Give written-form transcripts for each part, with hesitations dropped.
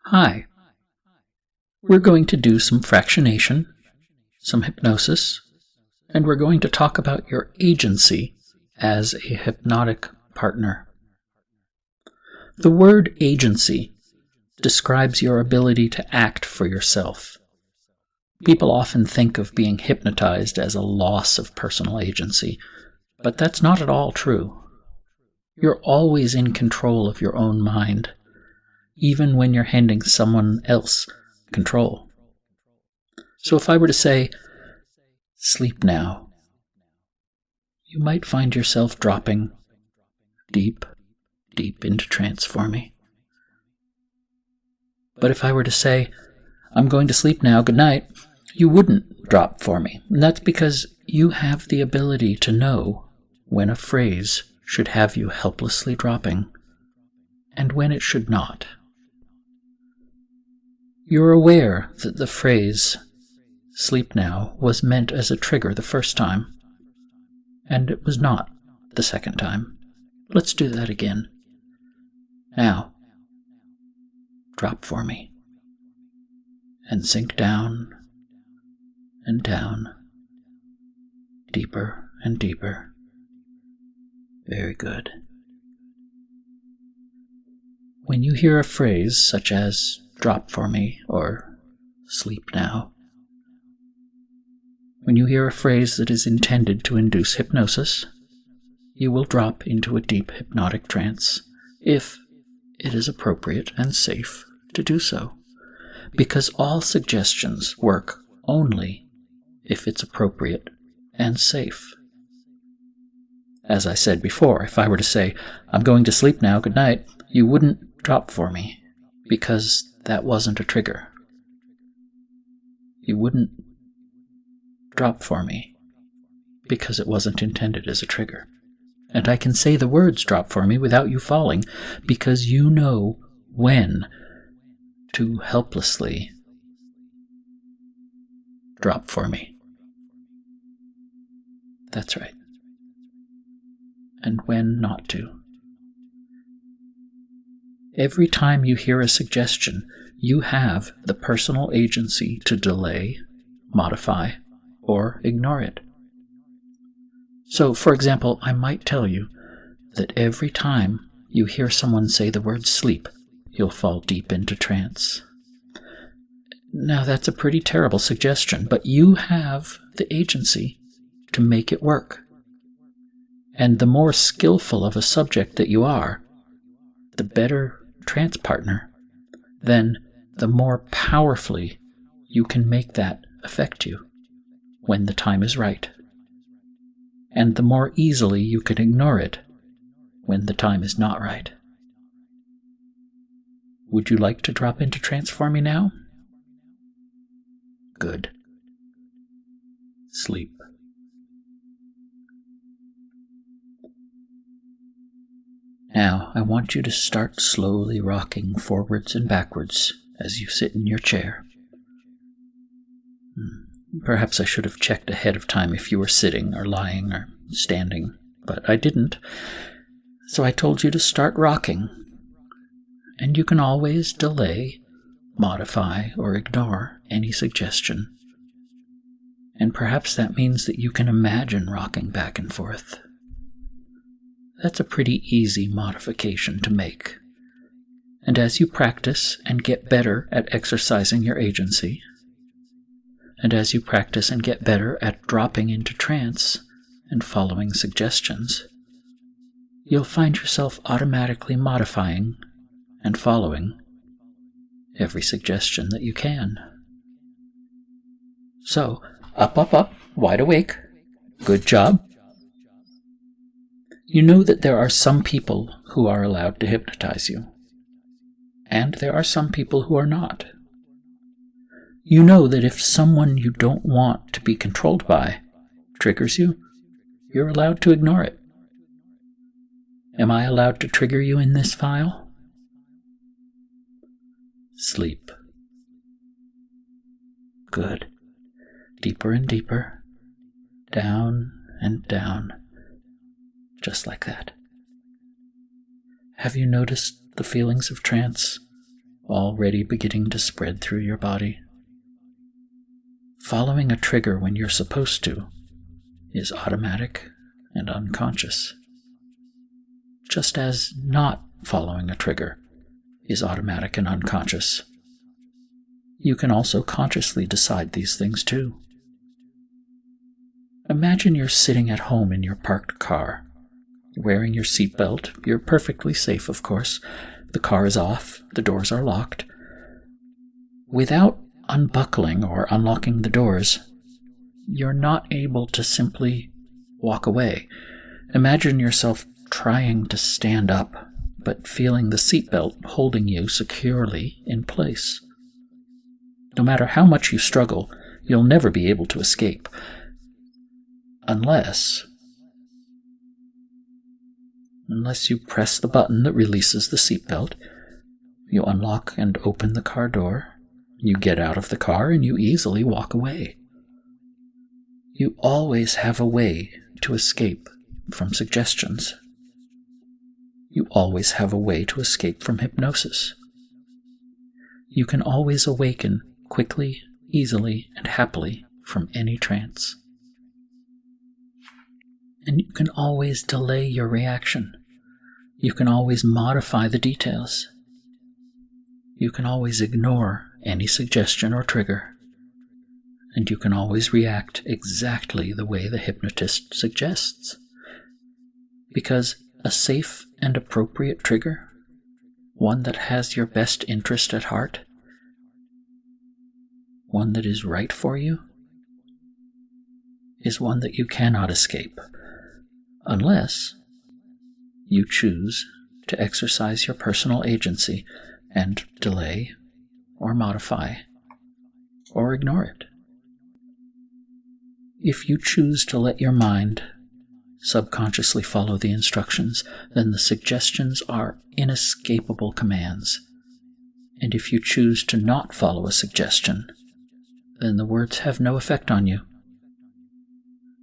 Hi. We're going to do some fractionation, some hypnosis, and we're going to talk about your agency as a hypnotic partner. The word agency describes your ability to act for yourself. People often think of being hypnotized as a loss of personal agency, but that's not at all true. You're always in control of your own mind, even when you're handing someone else control. So if I were to say, sleep now, you might find yourself dropping deep, deep into trance for me. But if I were to say, I'm going to sleep now, good night, you wouldn't drop for me. And that's because you have the ability to know when a phrase should have you helplessly dropping and when it should not. You're aware that the phrase, sleep now, was meant as a trigger the first time, and it was not the second time. Let's do that again. Now, drop for me, and sink down and down, deeper and deeper. Very good. When you hear a phrase such as drop for me or sleep now, when you hear a phrase that is intended to induce hypnosis, you will drop into a deep hypnotic trance if it is appropriate and safe to do so, because all suggestions work only if it's appropriate and safe. As I said before, if I were to say, I'm going to sleep now, good night, you wouldn't drop for me, because that wasn't a trigger. You wouldn't drop for me, because it wasn't intended as a trigger. And I can say the words drop for me without you falling, because you know when to helplessly drop for me. That's right. And when not to. Every time you hear a suggestion, you have the personal agency to delay, modify, or ignore it. So, for example, I might tell you that every time you hear someone say the word sleep, you'll fall deep into trance. Now, that's a pretty terrible suggestion, but you have the agency to make it work. And the more skillful of a subject that you are, the better trance partner, then the more powerfully you can make that affect you when the time is right. And the more easily you can ignore it when the time is not right. Would you like to drop into trance for me now? Good. Sleep. Now, I want you to start slowly rocking forwards and backwards as you sit in your chair. Perhaps I should have checked ahead of time if you were sitting or lying or standing, but I didn't. So I told you to start rocking. And you can always delay, modify, or ignore any suggestion. And perhaps that means that you can imagine rocking back and forth. That's a pretty easy modification to make. And as you practice and get better at exercising your agency, and as you practice and get better at dropping into trance and following suggestions, you'll find yourself automatically modifying and following every suggestion that you can. So, up, up, up, wide awake. Good job. You know that there are some people who are allowed to hypnotize you, and there are some people who are not. You know that if someone you don't want to be controlled by triggers you, you're allowed to ignore it. Am I allowed to trigger you in this file? Sleep. Good. Deeper and deeper. Down and down. Just like that. Have you noticed the feelings of trance already beginning to spread through your body. Following a trigger when you're supposed to is automatic and unconscious, just as not following a trigger is automatic and unconscious. You can also consciously decide these things too. Imagine you're sitting at home in your parked car, wearing your seatbelt. You're perfectly safe, of course. The car is off, the doors are locked. Without unbuckling or unlocking the doors, you're not able to simply walk away. Imagine yourself trying to stand up, but feeling the seatbelt holding you securely in place. No matter how much you struggle, you'll never be able to escape. Unless you press the button that releases the seatbelt, you unlock and open the car door, you get out of the car, and you easily walk away. You always have a way to escape from suggestions. You always have a way to escape from hypnosis. You can always awaken quickly, easily, and happily from any trance. And you can always delay your reaction. You can always modify the details. You can always ignore any suggestion or trigger. And you can always react exactly the way the hypnotist suggests. Because a safe and appropriate trigger, one that has your best interest at heart, one that is right for you, is one that you cannot escape, unless you choose to exercise your personal agency and delay or modify or ignore it. If you choose to let your mind subconsciously follow the instructions, then the suggestions are inescapable commands. And if you choose to not follow a suggestion, then the words have no effect on you.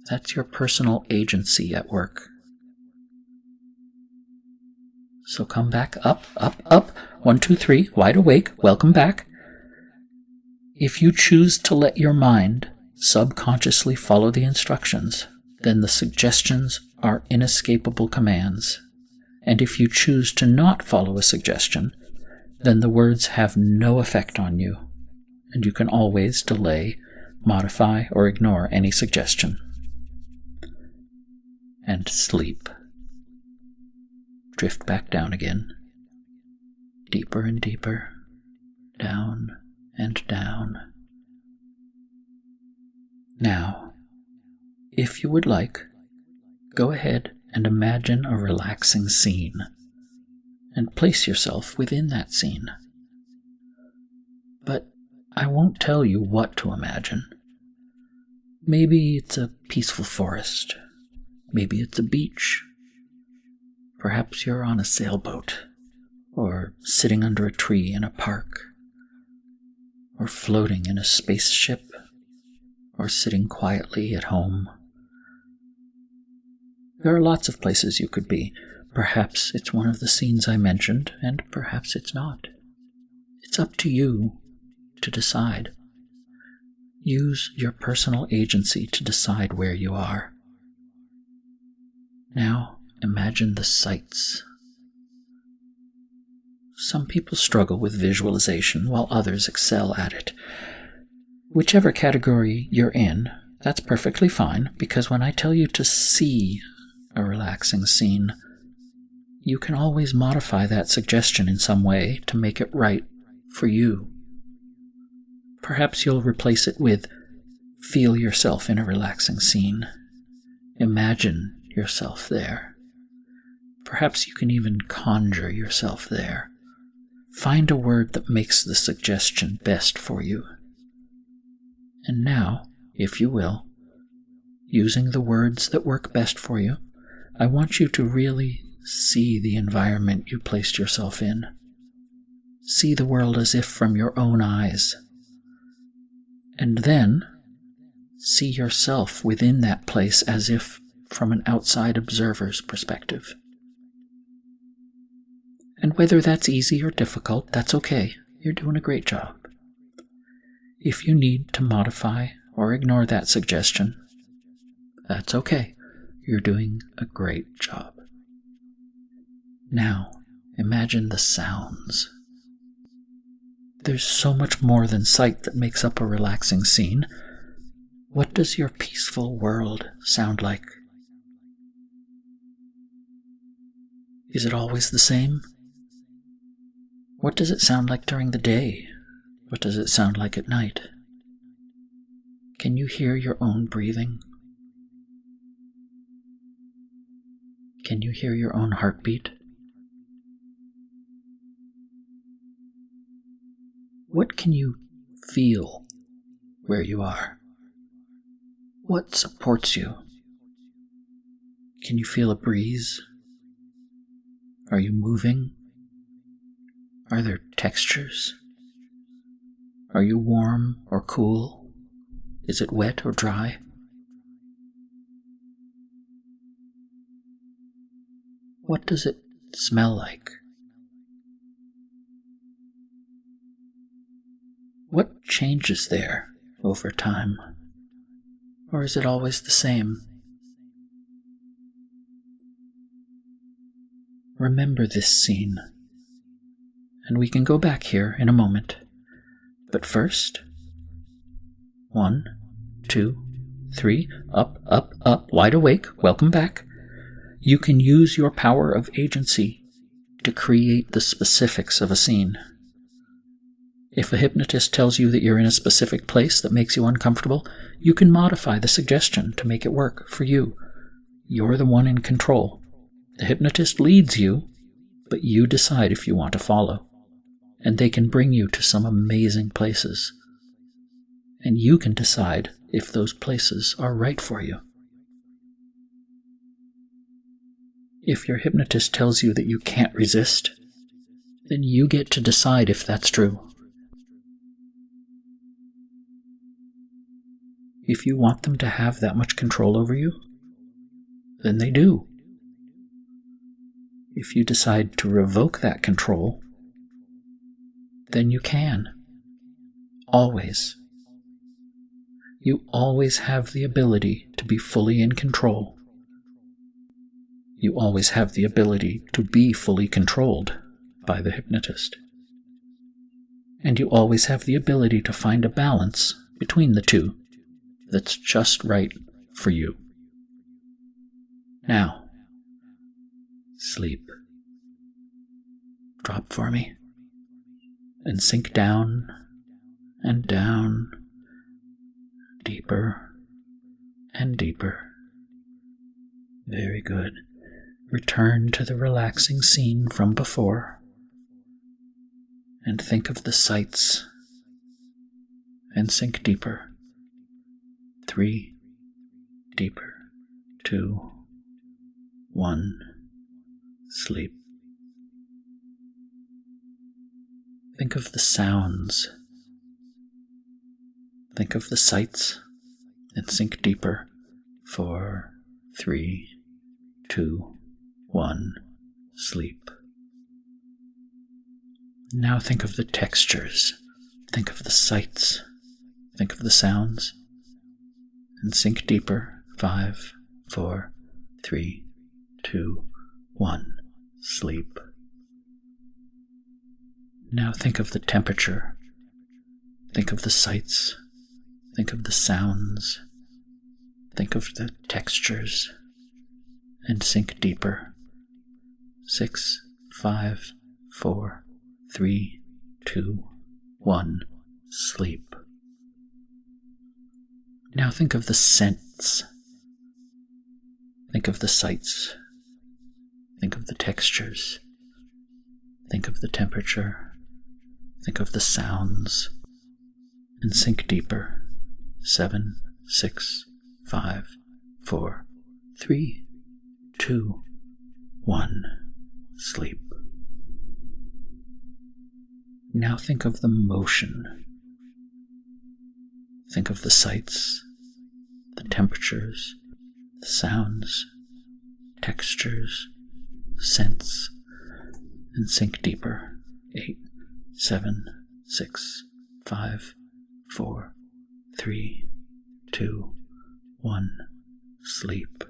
That's your personal agency at work. So come back up, up, up. 1, 2, 3, wide awake, welcome back. If you choose to let your mind subconsciously follow the instructions, then the suggestions are inescapable commands. And if you choose to not follow a suggestion, then the words have no effect on you, and you can always delay, modify, or ignore any suggestion. And sleep. Drift back down again, deeper and deeper, down and down. Now, if you would like, go ahead and imagine a relaxing scene, and place yourself within that scene. But I won't tell you what to imagine. Maybe it's a peaceful forest. Maybe it's a beach. Perhaps you're on a sailboat, or sitting under a tree in a park, or floating in a spaceship, or sitting quietly at home. There are lots of places you could be. Perhaps it's one of the scenes I mentioned, and perhaps it's not. It's up to you to decide. Use your personal agency to decide where you are. Now, imagine the sights. Some people struggle with visualization, while others excel at it. Whichever category you're in, that's perfectly fine, because when I tell you to see a relaxing scene, you can always modify that suggestion in some way to make it right for you. Perhaps you'll replace it with, feel yourself in a relaxing scene. Imagine yourself there. Perhaps you can even conjure yourself there. Find a word that makes the suggestion best for you. And now, if you will, using the words that work best for you, I want you to really see the environment you placed yourself in. See the world as if from your own eyes. And then, see yourself within that place as if from an outside observer's perspective. And whether that's easy or difficult, that's okay. You're doing a great job. If you need to modify or ignore that suggestion, that's okay. You're doing a great job. Now, imagine the sounds. There's so much more than sight that makes up a relaxing scene. What does your peaceful world sound like? Is it always the same? What does it sound like during the day? What does it sound like at night? Can you hear your own breathing? Can you hear your own heartbeat? What can you feel where you are? What supports you? Can you feel a breeze? Are you moving? Are there textures? Are you warm or cool? Is it wet or dry? What does it smell like? What changes there over time? Or is it always the same? Remember this scene, and we can go back here in a moment. But first, 1, 2, 3, up, up, up, wide awake, welcome back. You can use your power of agency to create the specifics of a scene. If a hypnotist tells you that you're in a specific place that makes you uncomfortable, you can modify the suggestion to make it work for you. You're the one in control. The hypnotist leads you, but you decide if you want to follow. And they can bring you to some amazing places. And you can decide if those places are right for you. If your hypnotist tells you that you can't resist, then you get to decide if that's true. If you want them to have that much control over you, then they do. If you decide to revoke that control, then you can. Always. You always have the ability to be fully in control. You always have the ability to be fully controlled by the hypnotist. And you always have the ability to find a balance between the two that's just right for you. Now, sleep. Drop for me. And sink down and down, deeper and deeper. Very good. Return to the relaxing scene from before and think of the sights and sink deeper. 3, deeper, 2, 1, sleep. Think of the sounds. Think of the sights and sink deeper. 4, 3, 2, 1, sleep. Now think of the textures. Think of the sights. Think of the sounds. And sink deeper. 5, 4, 3, 2, 1, sleep. Now think of the temperature. Think of the sights. Think of the sounds. Think of the textures. And sink deeper. 6, 5, 4, 3, 2, 1, sleep. Now think of the scents. Think of the sights. Think of the textures. Think of the temperature. Think of the sounds. And sink deeper. 7, 6, 5, 4, 3, 2, 1, sleep. Now think of the motion. Think of the sights, the temperatures, the sounds, textures, scents, and sink deeper. 8, 7, 6, 5, 4, 3, 2, 1. Sleep.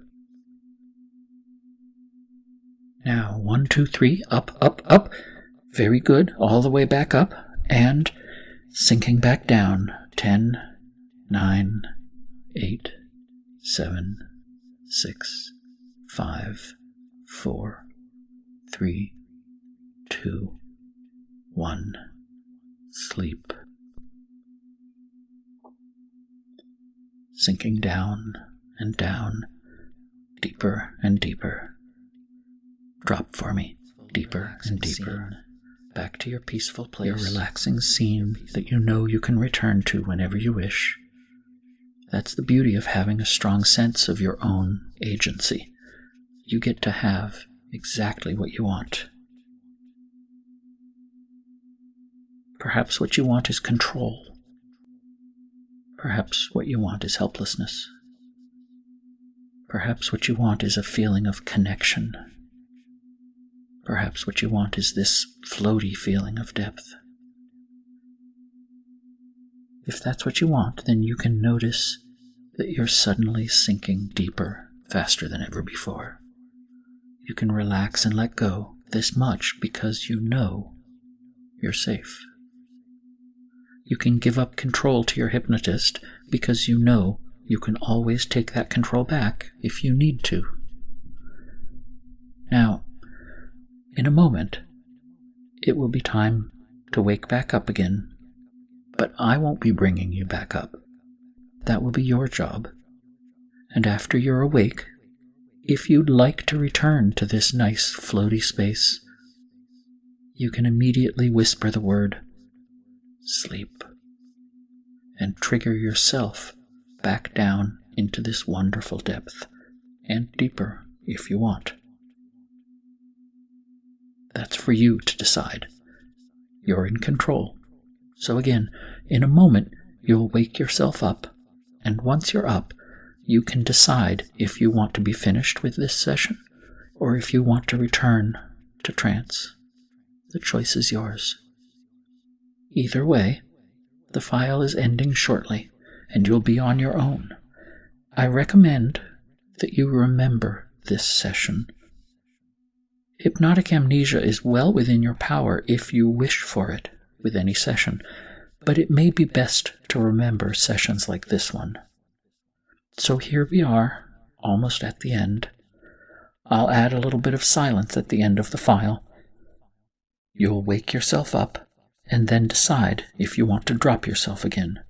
Now, 1, 2, 3, up, up, up. Very good. All the way back up. And sinking back down. 10, 9, 8, 7, 6, 5, 4, 3, 2, 1. Sleep. Sinking down and down, deeper and deeper. Drop for me, deeper and deeper, back to your peaceful place, your relaxing scene that you know you can return to whenever you wish. That's the beauty of having a strong sense of your own agency. You get to have exactly what you want. Perhaps what you want is control. Perhaps what you want is helplessness. Perhaps what you want is a feeling of connection. Perhaps what you want is this floaty feeling of depth. If that's what you want, then you can notice that you're suddenly sinking deeper, faster than ever before. You can relax and let go this much because you know you're safe. You can give up control to your hypnotist because you know you can always take that control back if you need to. Now, in a moment, it will be time to wake back up again, but I won't be bringing you back up. That will be your job. And after you're awake, if you'd like to return to this nice floaty space, you can immediately whisper the word, sleep, and trigger yourself back down into this wonderful depth, and deeper if you want. That's for you to decide. You're in control. So again, in a moment, you'll wake yourself up, and once you're up, you can decide if you want to be finished with this session, or if you want to return to trance. The choice is yours. Either way, the file is ending shortly, and you'll be on your own. I recommend that you remember this session. Hypnotic amnesia is well within your power if you wish for it with any session, but it may be best to remember sessions like this one. So here we are, almost at the end. I'll add a little bit of silence at the end of the file. You'll wake yourself up and then decide if you want to drop yourself again.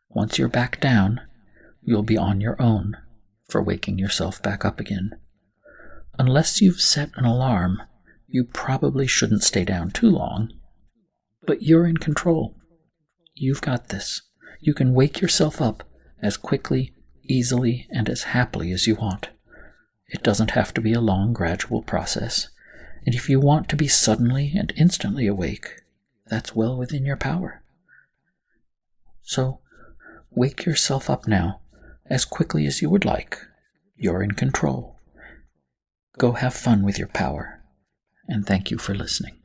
Once you're back down, you'll be on your own for waking yourself back up again. Unless you've set an alarm, you probably shouldn't stay down too long. But you're in control. You've got this. You can wake yourself up as quickly, easily, and as happily as you want. It doesn't have to be a long, gradual process. And if you want to be suddenly and instantly awake, that's well within your power. So, wake yourself up now, as quickly as you would like. You're in control. Go have fun with your power, and thank you for listening.